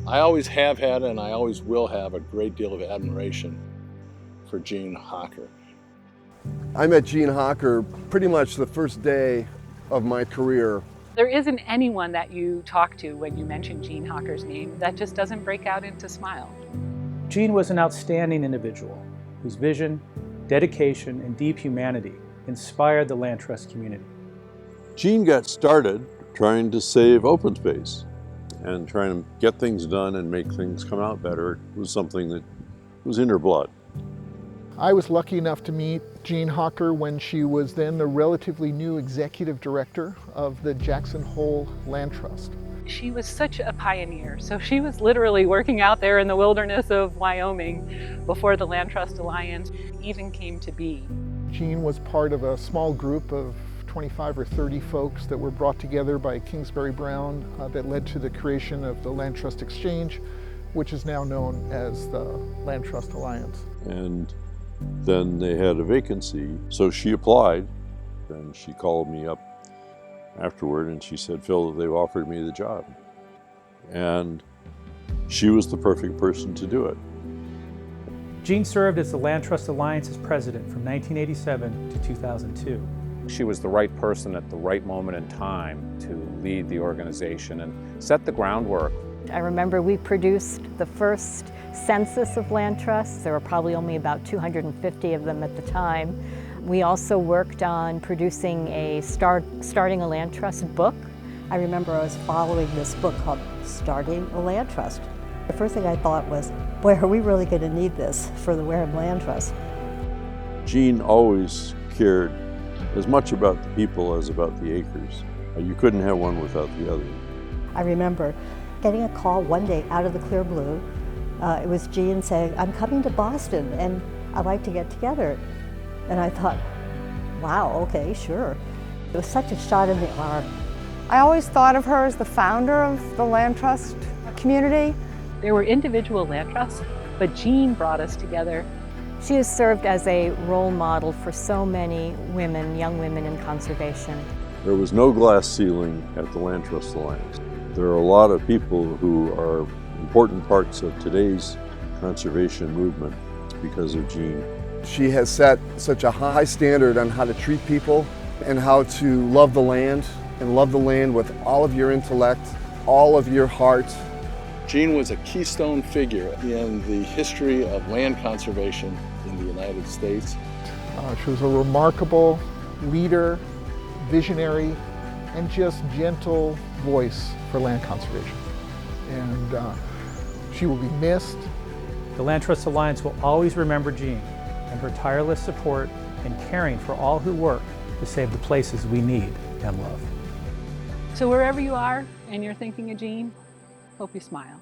I always have had and I always will have a great deal of admiration for Gene Hocker. I met Gene Hocker pretty much the first day of my career. There isn't anyone that you talk to when you mention Gene Hocker's name that just doesn't break out into smile. Gene was an outstanding individual whose vision, dedication, and deep humanity inspired the land trust community. Gene got started trying to save open space and trying to get things done and make things come out better. It was something that was in her blood. I was lucky enough to meet Jean Hocker when she was then the relatively new executive director of the Jackson Hole Land Trust. She was such a pioneer. So she was literally working out there in the wilderness of Wyoming before the Land Trust Alliance even came to be. Jean was part of a small group of 25 or 30 folks that were brought together by Kingsbury Brown that led to the creation of the Land Trust Exchange, which is now known as the Land Trust Alliance. And then they had a vacancy, so she applied, and she called me up afterward and she said, "Phil, they've offered me the job." And she was the perfect person to do it. Gene served as the Land Trust Alliance's president from 1987 to 2002. She was the right person at the right moment in time to lead the organization and set the groundwork. I remember we produced the first census of land trusts. There were probably only about 250 of them at the time. We also worked on producing a starting a land trust book. I remember I was following this book called Starting a Land Trust. The first thing I thought was, boy, are we really going to need this for the Wareham Land Trust? Gene always cared as much about the people as about the acres. You couldn't have one without the other. I remember getting a call one day out of the clear blue. It was Gene saying, "I'm coming to Boston and I'd like to get together." And I thought, wow, okay, sure. It was such a shot in the arm. I always thought of her as the founder of the land trust community. There were individual land trusts, but Gene brought us together. She has served as a role model for so many women, young women in conservation. There was no glass ceiling at the Land Trust Alliance. There are a lot of people who are important parts of today's conservation movement because of Gene. She has set such a high standard on how to treat people and how to love the land, and love the land with all of your intellect, all of your heart. Gene was a keystone figure in the history of land conservation in the United States. She was a remarkable leader, visionary, and just gentle voice for land conservation. And she will be missed. The Land Trust Alliance will always remember Gene and her tireless support and caring for all who work to save the places we need and love. So wherever you are and you're thinking of Gene, hope you smile.